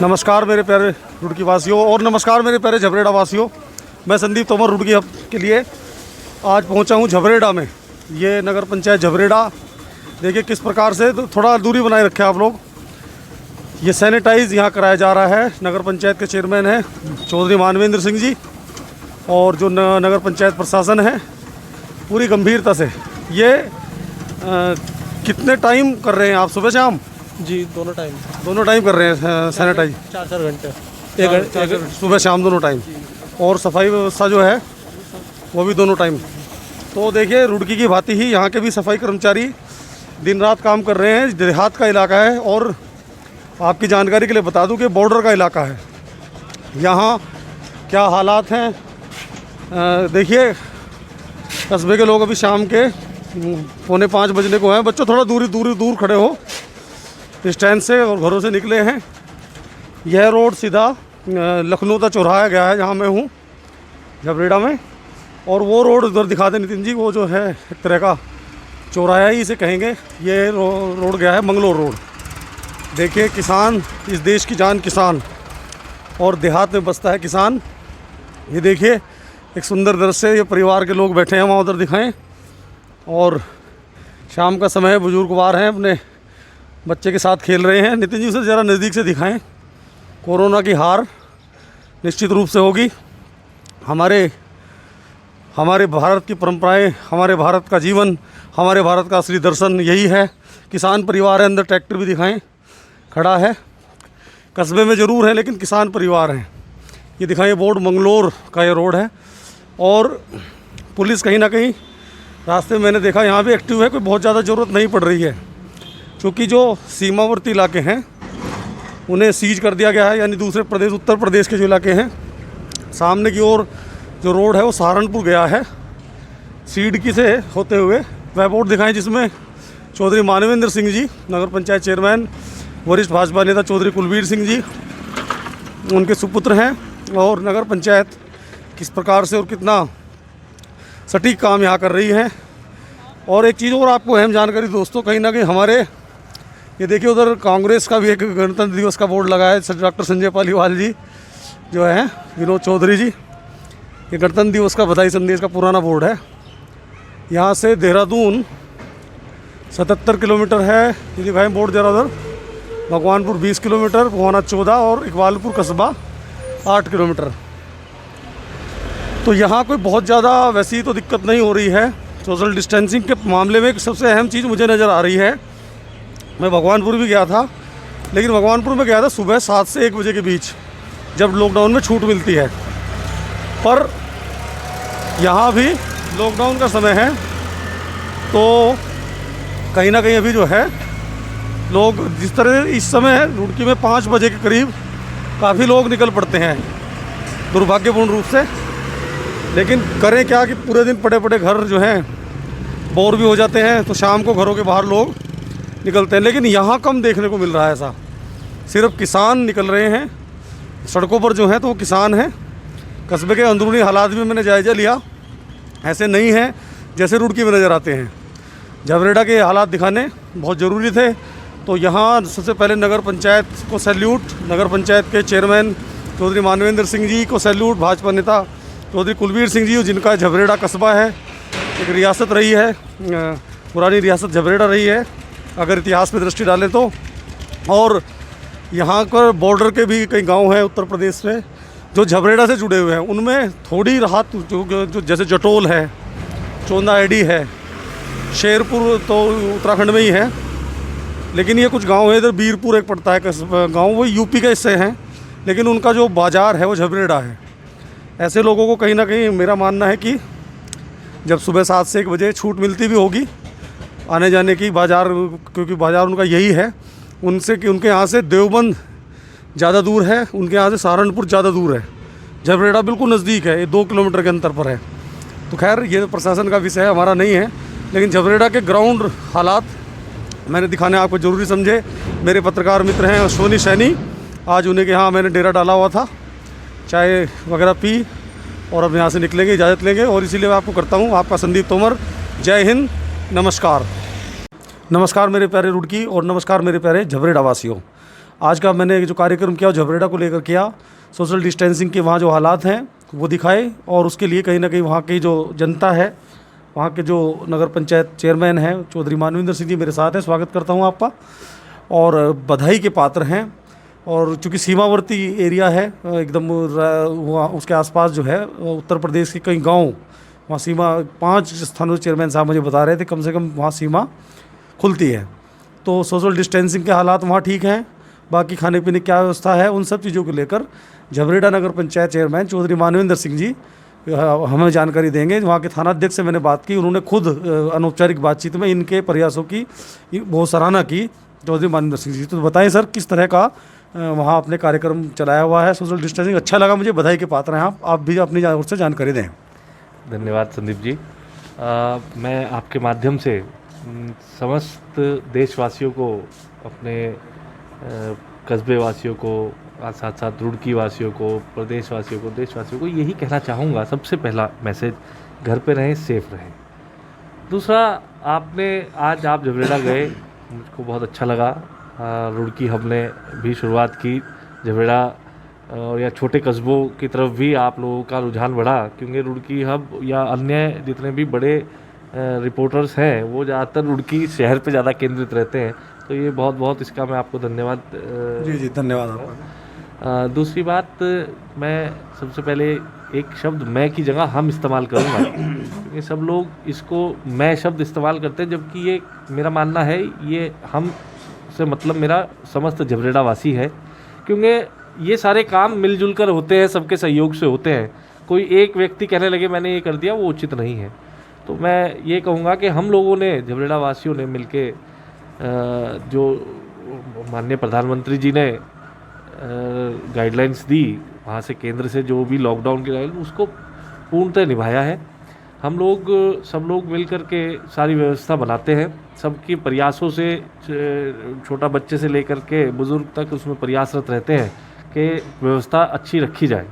नमस्कार मेरे प्यारे रुड़की वासियों और नमस्कार मेरे प्यारे झबरेड़ा वासियों। मैं संदीप तोमर रुड़की हब के लिए आज पहुंचा हूं झबरेड़ा में। ये नगर पंचायत झबरेड़ा देखिए किस प्रकार से, तो थोड़ा दूरी बनाए रखे आप लोग। ये सैनिटाइज़ यहाँ कराया जा रहा है। नगर पंचायत के चेयरमैन हैं चौधरी मानवेंद्र सिंह जी और जो नगर पंचायत प्रशासन है पूरी गंभीरता से। ये कितने टाइम कर रहे हैं आप, सुबह शाम? जी दोनों टाइम कर रहे हैं सैनिटाइज। 4 घंटे सुबह शाम दोनों टाइम। और सफाई व्यवस्था जो है वो भी दोनों टाइम। तो देखिए रुड़की की भांति ही यहाँ के भी सफाई कर्मचारी दिन रात काम कर रहे हैं। देहात का इलाका है और आपकी जानकारी के लिए बता दूं कि बॉर्डर का इलाका है। यहाँ क्या हालात हैं देखिए। कस्बे के लोग अभी शाम के 4:45 बजने को हैं। बच्चों थोड़ा दूर खड़े हो स्टैंड से और घरों से निकले हैं। यह रोड सीधा लखनऊ तक चौराहा गया है जहाँ मैं हूँ झबरेड़ा में। और वो रोड उधर दिखा दें नितिन जी, वो जो है एक तरह का चौराहा ही इसे कहेंगे। ये रोड गया है मंगलोर रोड। देखिए किसान, इस देश की जान किसान, और देहात में बसता है किसान। ये देखिए एक सुंदर दृश्य, ये परिवार के लोग बैठे हैं वहाँ उधर दिखाएं। और शाम का समय है, बुजुर्गवार हैं अपने बच्चे के साथ खेल रहे हैं। नितिन जी उसे ज़रा नज़दीक से दिखाएं। कोरोना की हार निश्चित रूप से होगी। हमारे भारत की परंपराएं, हमारे भारत का जीवन, हमारे भारत का असली दर्शन यही है। किसान परिवार है, अंदर ट्रैक्टर भी दिखाएं खड़ा है। कस्बे में ज़रूर है लेकिन किसान परिवार हैं। ये दिखाएं बोर्ड, मंगलोर का ये रोड है। और पुलिस कहीं ना कहीं रास्ते में मैंने देखा यहाँ भी एक्टिव है। कोई बहुत ज़्यादा ज़रूरत नहीं पड़ रही है क्योंकि जो सीमावर्ती इलाके हैं उन्हें सीज कर दिया गया है, यानी दूसरे प्रदेश, उत्तर प्रदेश के जो इलाके हैं। सामने की ओर जो रोड है वो सहारनपुर गया है सीडकी से होते हुए। वह बोर्ड दिखाएं जिसमें चौधरी मानवेंद्र सिंह जी, नगर पंचायत चेयरमैन, वरिष्ठ भाजपा नेता चौधरी कुलवीर सिंह जी उनके सुपुत्र हैं। और नगर पंचायत किस प्रकार से और कितना सटीक काम यहाँ कर रही है। और एक चीज़ और आपको अहम जानकारी दोस्तों, कहीं ना कहीं हमारे ये देखिए उधर कांग्रेस का भी एक गणतंत्र दिवस का बोर्ड लगा है। डॉक्टर संजय पालीवाल जी जो है, विनोद चौधरी जी, ये गणतंत्र दिवस का बधाई संदेश का पुराना बोर्ड है। यहाँ से देहरादून 77 किलोमीटर है। ये दिखाएँ बोर्ड जरा उधर। भगवानपुर 20 किलोमीटर, भुवाना 14 और इकबालपुर कस्बा 8 किलोमीटर। तो यहाँ कोई बहुत ज़्यादा वैसी तो दिक्कत नहीं हो रही है। सोशल डिस्टेंसिंग के मामले में सबसे अहम चीज़ मुझे नज़र आ रही है, मैं भगवानपुर भी गया था, लेकिन भगवानपुर में गया था सुबह 7 से 1 बजे के बीच जब लॉकडाउन में छूट मिलती है। पर यहाँ भी लॉकडाउन का समय है तो कहीं ना कहीं अभी जो है लोग जिस तरह इस समय रुड़की में 5 बजे के करीब काफ़ी लोग निकल पड़ते हैं दुर्भाग्यपूर्ण रूप से। लेकिन करें क्या कि पूरे दिन पड़े पड़े घर जो हैं बोर भी हो जाते हैं, तो शाम को घरों के बाहर लोग निकलते हैं। लेकिन यहाँ कम देखने को मिल रहा है ऐसा। सिर्फ किसान निकल रहे हैं सड़कों पर जो हैं, तो वो किसान हैं। कस्बे के अंदरूनी हालात भी मैंने जायज़ा लिया, ऐसे नहीं हैं जैसे रुड़की में नज़र आते हैं। झबरेड़ा के हालात दिखाने बहुत ज़रूरी थे। तो यहाँ सबसे पहले नगर पंचायत को सैल्यूट, नगर पंचायत के चेयरमैन चौधरी मानवेंद्र सिंह जी को सैल्यूट, भाजपा नेता चौधरी कुलवीर सिंह जी जिनका झबरेड़ा कस्बा है, एक रियासत रही है, पुरानी रियासत झबरेड़ा रही है अगर इतिहास में दृष्टि डालें तो। और यहाँ पर बॉर्डर के भी कई गांव हैं उत्तर प्रदेश में जो झबरेड़ा से जुड़े हुए हैं, उनमें थोड़ी राहत जो जैसे जटोल है, चोंदा एडी है, शेरपुर तो उत्तराखंड में ही है। लेकिन ये कुछ गांव है, इधर बीरपुर एक पड़ता है गांव, वो यूपी के हिस्से हैं, लेकिन उनका जो बाज़ार है वो झबरेड़ा है। ऐसे लोगों को कहीं ना कहीं मेरा मानना है कि जब सुबह 7 से 1 बजे छूट मिलती भी होगी आने जाने की बाज़ार, क्योंकि बाज़ार उनका यही है, उनसे कि उनके यहाँ से देवबंद ज़्यादा दूर है, उनके यहाँ से सहारनपुर ज़्यादा दूर है। झबरेड़ा बिल्कुल नज़दीक है, ये 2 किलोमीटर के अंतर पर है। तो खैर ये प्रशासन का विषय हमारा नहीं है, लेकिन झबरेड़ा के ग्राउंड हालात मैंने दिखाने आपको ज़रूरी समझे। मेरे पत्रकार मित्र हैं अश्वनी सैनी, आज उन्हें के यहाँ मैंने डेरा डाला हुआ था, चाय वगैरह पी और अब यहाँ से निकलेंगे, इजाज़त लेंगे। और इसीलिए मैं आपको करता हूँ आपका संदीप तोमर। जय हिंद, नमस्कार। नमस्कार मेरे प्यारे रुड़की और नमस्कार मेरे प्यारे झबरेड़ा वासियों। आज का मैंने जो कार्यक्रम किया झबरेड़ा को लेकर किया, सोशल डिस्टेंसिंग के वहाँ जो हालात हैं वो दिखाए, और उसके लिए कहीं ना कहीं वहाँ की जो जनता है, वहाँ के जो नगर पंचायत चेयरमैन हैं चौधरी मानविंदर सिंह जी मेरे साथ हैं, स्वागत करता हूँ आपका, और बधाई के पात्र हैं। और चूँकि सीमावर्ती एरिया है एकदम, वहाँ उसके आसपास जो है उत्तर प्रदेश के कई गांव, वहाँ सीमा 5 स्थानों से चेयरमैन साहब मुझे बता रहे थे कम से कम वहाँ सीमा खुलती है। तो सोशल डिस्टेंसिंग के हालात वहाँ ठीक हैं, बाकी खाने पीने की क्या व्यवस्था है, उन सब चीज़ों को लेकर झबरेड़ा नगर पंचायत चेयरमैन चौधरी मानविंदर सिंह जी हमें जानकारी देंगे। वहाँ के थानाध्यक्ष से मैंने बात की, उन्होंने खुद अनौपचारिक बातचीत में इनके प्रयासों की बहुत सराहना की, चौधरी मानविंदर सिंह जी। तो बताएं सर, किस तरह का वहाँ आपने कार्यक्रम चलाया हुआ है सोशल डिस्टेंसिंग? अच्छा लगा मुझे, बधाई के पात्र हैं आप भी अपनी ओर से जानकारी दें। धन्यवाद संदीप जी। मैं आपके माध्यम से समस्त देशवासियों को, अपने कस्बे वासियों को, साथ साथ रुड़की वासियों को, प्रदेशवासियों को, देशवासियों को यही कहना चाहूँगा, सबसे पहला मैसेज, घर पे रहें, सेफ रहें। दूसरा, आज आप झबरेड़ा गए, मुझको बहुत अच्छा लगा। रुड़की हमने भी शुरुआत की, झबरेड़ा और या छोटे कस्बों की तरफ भी आप लोगों का रुझान बढ़ा, क्योंकि रुड़की हब या अन्य जितने भी बड़े रिपोर्टर्स हैं वो ज़्यादातर रुड़की शहर पे ज़्यादा केंद्रित रहते हैं। तो ये बहुत बहुत इसका मैं आपको धन्यवाद। जी धन्यवाद आपका। दूसरी बात, मैं सबसे पहले एक शब्द मैं की जगह हम इस्तेमाल करूँगा, क्योंकि सब लोग इसको मैं शब्द इस्तेमाल करते हैं, जबकि ये मेरा मानना है, ये हम से मतलब मेरा समस्त झबरेड़ा वासी है, क्योंकि ये सारे काम मिलजुल कर होते हैं, सबके सहयोग से होते हैं। कोई एक व्यक्ति कहने लगे मैंने ये कर दिया, वो उचित नहीं है। तो मैं ये कहूँगा कि हम लोगों ने, झबरेड़ा वासियों ने मिलके, जो माननीय प्रधानमंत्री जी ने गाइडलाइंस दी, वहाँ से केंद्र से जो भी लॉकडाउन की गाइडलाइन, उसको पूर्णतः निभाया है। हम लोग सब लोग मिल कर के सारी व्यवस्था बनाते हैं, सबके प्रयासों से, छोटा बच्चे से लेकर के बुज़ुर्ग तक उसमें प्रयासरत रहते हैं कि व्यवस्था अच्छी रखी जाए।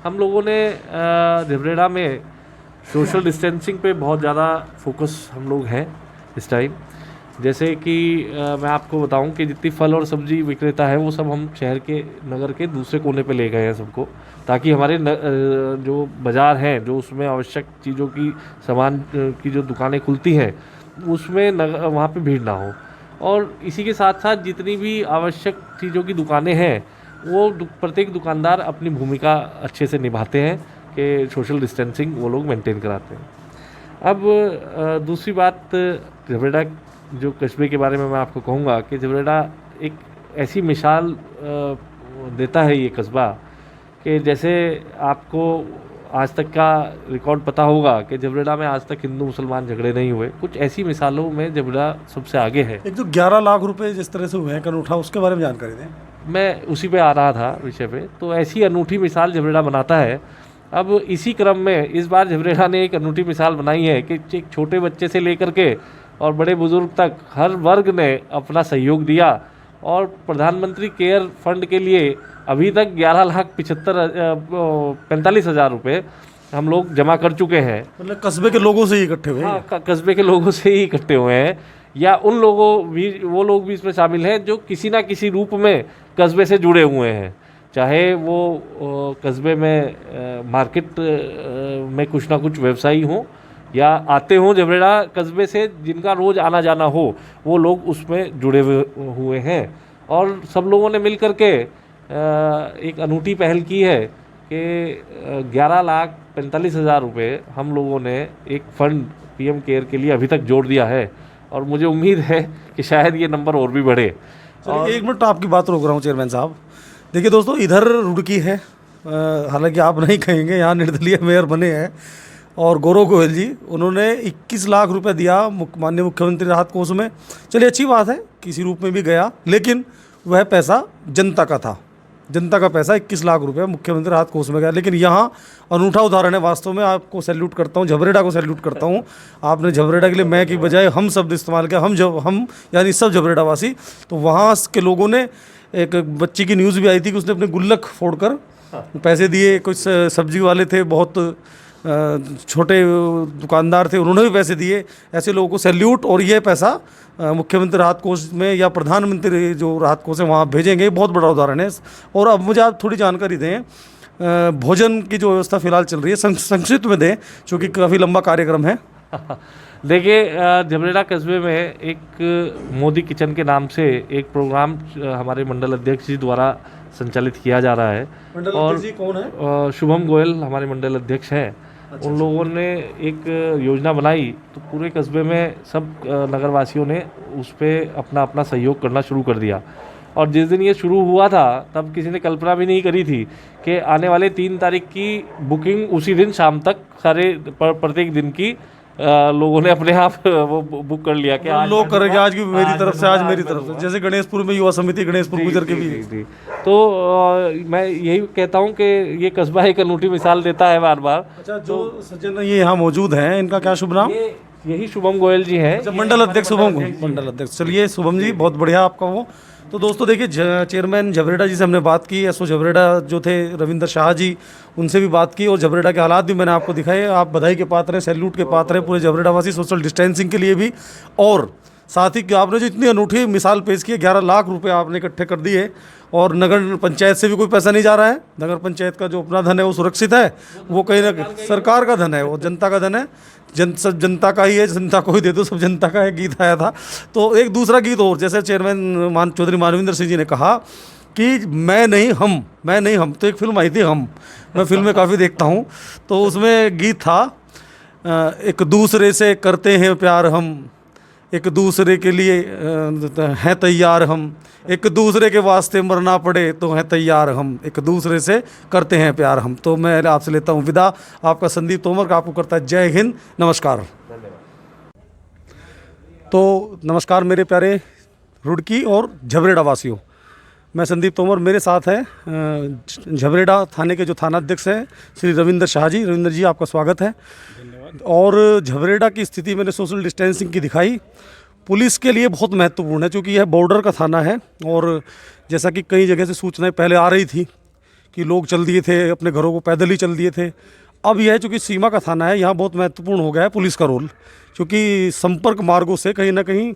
हम लोगों ने झबरेड़ा में सोशल डिस्टेंसिंग पे बहुत ज़्यादा फोकस हम लोग हैं इस टाइम। जैसे कि मैं आपको बताऊं कि जितनी फल और सब्जी विक्रेता है वो सब हम शहर के, नगर के दूसरे कोने पे ले गए हैं सबको, ताकि हमारे जो बाज़ार हैं, जो उसमें आवश्यक चीज़ों की सामान की जो दुकानें खुलती हैं, उसमें वहाँ पे भीड़ ना हो। और इसी के साथ साथ जितनी भी आवश्यक चीज़ों की दुकानें हैं, वो प्रत्येक दुकानदार अपनी भूमिका अच्छे से निभाते हैं कि सोशल डिस्टेंसिंग वो लोग मेंटेन कराते हैं। अब दूसरी बात, झबरेड़ा जो कस्बे के बारे में मैं आपको कहूँगा कि झबरेड़ा एक ऐसी मिसाल देता है ये कस्बा, कि जैसे आपको आज तक का रिकॉर्ड पता होगा कि झबरेड़ा में आज तक हिंदू मुसलमान झगड़े नहीं हुए। कुछ ऐसी मिसालों में झबरेड़ा सबसे आगे है। एक तो 11 लाख रुपए जिस तरह से हुए हैं अनूठा, उसके बारे में जानकारी दें। मैं उसी पे आ रहा था विषय पे। तो ऐसी अनूठी मिसाल झबरेड़ा बनाता है। अब इसी क्रम में इस बार झबरेड़ा ने एक अनूठी मिसाल बनाई है कि एक छोटे बच्चे से लेकर के और बड़े बुजुर्ग तक हर वर्ग ने अपना सहयोग दिया, और प्रधानमंत्री केयर फंड के लिए अभी तक 11,45,000 रुपये हम लोग जमा कर चुके हैं। मतलब कस्बे के लोगों से ही इकट्ठे हुए हैं? हाँ, कस्बे के लोगों से ही इकट्ठे हुए हैं, या उन लोगों भी, वो लोग भी इसमें शामिल हैं जो किसी ना किसी रूप में कस्बे से जुड़े हुए हैं, चाहे वो कस्बे में मार्केट में कुछ ना कुछ व्यवसायी हों, या आते हों झबरेड़ा कस्बे से, जिनका रोज़ आना जाना हो, वो लोग उसमें जुड़े हुए हैं। और सब लोगों ने मिल कर के एक अनूठी पहल की है कि 11,45,000 रुपये हम लोगों ने एक फंड पीएम केयर के लिए अभी तक जोड़ दिया है, और मुझे उम्मीद है कि शायद ये नंबर और भी बढ़े। और एक मिनट आपकी बात रोक रहा हूँ चेयरमैन साहब। देखिए दोस्तों, इधर रुड़की है, हालांकि आप नहीं कहेंगे, यहाँ निर्दलीय मेयर बने हैं, और गौरव गोयल जी, उन्होंने 21 लाख रुपए दिया माननीय मुख्यमंत्री राहत कोष में। चलिए अच्छी बात है, किसी रूप में भी गया, लेकिन वह पैसा जनता का था, जनता का पैसा 21 लाख रुपए मुख्यमंत्री राहत कोष में गया। लेकिन यहाँ अनूठा उदाहरण है, वास्तव में आपको सैल्यूट करता हूँ, झबरेड़ा को सैल्यूट करता हूँ। आपने झबरेड़ा के लिए मैं की बजाय हम शब्द इस्तेमाल किया, हम यानी सब झबरेड़ा वासी। तो वहाँ के लोगों ने, एक बच्ची की न्यूज़ भी आई थी कि उसने अपने गुल्लक फोड़कर पैसे दिए, कुछ सब्जी वाले थे बहुत छोटे दुकानदार थे उन्होंने भी पैसे दिए। ऐसे लोगों को सैल्यूट। और ये पैसा मुख्यमंत्री राहत कोष में या प्रधानमंत्री जो राहत कोष है वहाँ भेजेंगे। ये बहुत बड़ा उदाहरण है। और अब मुझे आप थोड़ी जानकारी दें, भोजन की जो व्यवस्था फिलहाल चल रही है संक्षिप्त में दें, क्योंकि काफ़ी लंबा कार्यक्रम है। देखिए, झबरेड़ा कस्बे में एक मोदी किचन के नाम से एक प्रोग्राम हमारे मंडल अध्यक्ष जी द्वारा संचालित किया जा रहा है। मंडल और अध्यक्ष जी कौन है? शुभम गोयल हमारे मंडल अध्यक्ष हैं। उन लोगों ने एक योजना बनाई तो पूरे कस्बे में सब नगरवासियों ने उस पर अपना अपना सहयोग करना शुरू कर दिया। और जिस दिन ये शुरू हुआ था तब किसी ने कल्पना भी नहीं करी थी कि आने वाले 3 तारीख की बुकिंग उसी दिन शाम तक सारे प्रत्येक दिन की लोगों ने अपने आप वो बुक कर लिया कि आज लोग करेंगे, आज की मेरी तरफ से, आज मेरी तरफ से। जैसे गणेशपुर में युवा समिति गणेशपुर गुजर के भी। जी। तो मैं यही कहता हूँ कि ये कस्बा एक अनूठी मिसाल देता है बार बार। अच्छा, जो सज्जन ये यहाँ मौजूद हैं, इनका क्या शुभ नाम? यही शुभम गोयल जी हैं। मंडल अध्यक्ष शुभम, मंडल अध्यक्ष। चलिए शुभम जी, बहुत बढ़िया आपका वो। तो दोस्तों देखिए, चेयरमैन झबरेड़ा जी से हमने बात की। एसओ झबरेड़ा जो थे रविंद्र शाह जी, उनसे भी बात की। और झबरेड़ा के हालात भी मैंने आपको दिखाए। आप बधाई के पात्र हैं, सैल्यूट के पात्र हैं पूरे झबरेड़ा वासी, सोशल डिस्टेंसिंग के लिए भी। और साथ ही कि आपने जो इतनी अनूठी मिसाल पेश की है, 11 लाख रुपए आपने इकट्ठे कर दिए। और नगर पंचायत से भी कोई पैसा नहीं जा रहा है। नगर पंचायत का जो अपना धन है वो सुरक्षित है, वो कहीं ना सरकार का धन है, वो जनता का धन है। सब जनता का ही है, जनता को ही दे दो, सब जनता का है, गीत आया था। तो एक दूसरा गीत और, जैसे चेयरमैन चौधरी मानविंदर सिंह जी ने कहा कि मैं नहीं हम, तो एक फिल्म आई थी हम, मैं फिल्में काफ़ी देखता हूँ, तो उसमें गीत था, एक दूसरे से करते हैं प्यार हम, एक दूसरे के लिए हैं तैयार हम, एक दूसरे के वास्ते मरना पड़े तो हैं तैयार हम, एक दूसरे से करते हैं प्यार हम। तो मैं आपसे लेता हूँ विदा। आपका संदीप तोमर का आपको करता है जय हिंद, नमस्कार। तो नमस्कार मेरे प्यारे रुड़की और झबरेड़ा वासियों, मैं संदीप तोमर, मेरे साथ है झबरेड़ा थाने के जो थानाध्यक्ष हैं श्री रविंद्र शाह जी। रविंद्र जी, आपका स्वागत है। और झबरेड़ा की स्थिति मैंने सोशल डिस्टेंसिंग की दिखाई। पुलिस के लिए बहुत महत्वपूर्ण है, क्योंकि यह बॉर्डर का थाना है। और जैसा कि कई जगह से सूचनाएं पहले आ रही थी कि लोग चल दिए थे अपने घरों को, पैदल ही चल दिए थे। अब यह चूँकि सीमा का थाना है, यहाँ बहुत महत्वपूर्ण हो गया है पुलिस का रोल, क्योंकि संपर्क मार्गों से कहीं ना कहीं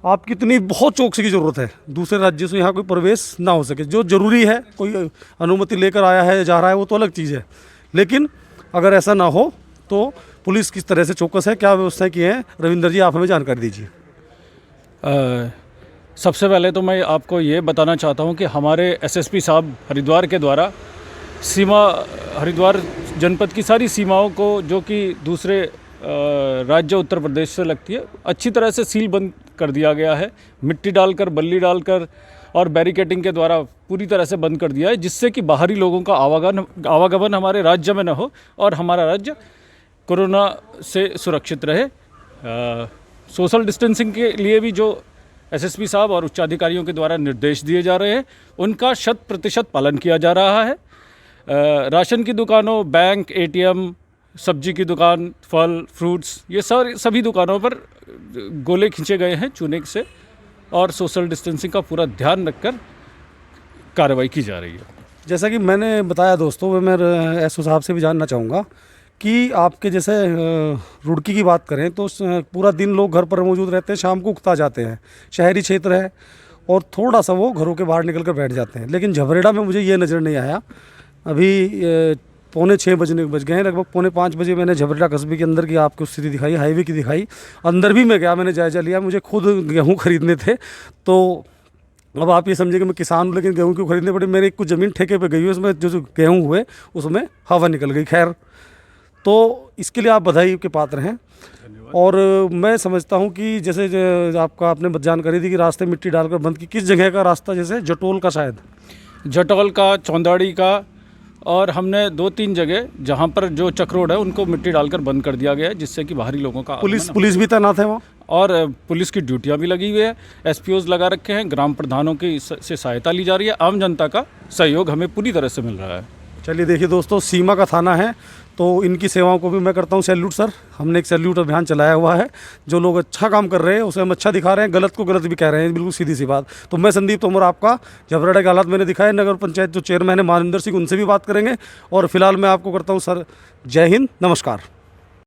आपकी इतनी बहुत चौकसी की ज़रूरत है, दूसरे राज्यों से यहाँ कोई प्रवेश ना हो सके। जो ज़रूरी है, कोई अनुमति लेकर आया है जा रहा है, वो तो अलग चीज़ है, लेकिन अगर ऐसा ना हो तो पुलिस किस तरह से चौकस है, क्या व्यवस्थाएं की हैं, रविंद्र जी आप हमें जानकारी दीजिए। सबसे पहले तो मैं आपको ये बताना चाहता हूँ कि हमारे एसएसपी साहब हरिद्वार के द्वारा हरिद्वार जनपद की सारी सीमाओं को, जो कि दूसरे राज्य उत्तर प्रदेश से लगती है, अच्छी तरह से सील बंद कर दिया गया है। मिट्टी डालकर, बल्ली डालकर और बैरिकेटिंग के द्वारा पूरी तरह से बंद कर दिया है, जिससे कि बाहरी लोगों का आवागमन हमारे राज्य में न हो और हमारा राज्य कोरोना से सुरक्षित रहे। सोशल डिस्टेंसिंग के लिए भी जो एसएसपी साहब और उच्चाधिकारियों के द्वारा निर्देश दिए जा रहे हैं, उनका 100% पालन किया जा रहा है। राशन की दुकानों, बैंक, एटीएम, सब्जी की दुकान, फल, फ्रूट्स, ये सभी दुकानों पर गोले खींचे गए हैं चूने से, और सोशल डिस्टेंसिंग का पूरा ध्यान रखकर कार्रवाई की जा रही है। जैसा कि मैंने बताया दोस्तों, मैं एसओ साहब से भी जानना चाहूँगा कि आपके जैसे रुड़की की बात करें तो पूरा दिन लोग घर पर मौजूद रहते हैं, शाम को उकता जाते हैं, शहरी क्षेत्र है और थोड़ा सा वो घरों के बाहर निकल कर बैठ जाते हैं। लेकिन झबरेड़ा में मुझे ये नज़र नहीं आया। अभी 4:45 बज गए हैं, लगभग 4:45 बजे मैंने झबरेड़ा कस्बे के अंदर की आपको स्थिति दिखाई, हाईवे की दिखाई। अंदर भी मैं गया, मैंने जायजा लिया, मुझे खुद गेहूँ खरीदने थे। तो अब आप ये समझे कि मैं किसान हूँ, लेकिन गेहूँ क्यों खरीदने पड़े, मेरी कुछ ज़मीन ठेके पे गई हुई, उसमें जो गेहूँ हुए उसमें हवा निकल गई। खैर, तो इसके लिए आप बधाई के पात्र हैं। और मैं समझता हूँ कि जैसे आपने जानकारी दी कि रास्ते मिट्टी डालकर बंद की, किस जगह का रास्ता, जैसे जटोल का, शायद जटोल का, चौंदाड़ी का, और हमने 2-3 जगह जहाँ पर जो चक रोड है उनको मिट्टी डालकर बंद कर दिया गया है, जिससे कि बाहरी लोगों का पुलिस भी तैनात है वहाँ, और पुलिस की ड्यूटियाँ भी लगी हुई है, एसपीओज लगा रखे हैं, ग्राम प्रधानों की से सहायता ली जा रही है, आम जनता का सहयोग हमें पूरी तरह से मिल रहा है। चलिए देखिए दोस्तों, सीमा का थाना है तो इनकी सेवाओं को भी मैं करता हूँ सैल्यूट सर। हमने एक सैल्यूट अभियान चलाया हुआ है। जो लोग अच्छा काम कर रहे हैं उसे हम अच्छा दिखा रहे हैं, गलत को गलत भी कह रहे हैं, बिल्कुल सीधी सी बात। तो मैं संदीप तोमर आपका जबराड़ा के हालात मैंने दिखाए, नगर पंचायत जो चेयरमैन है मानिंदर सिंह, उनसे भी बात करेंगे। और फिलहाल मैं आपको करता हूँ सर जय हिंद, नमस्कार।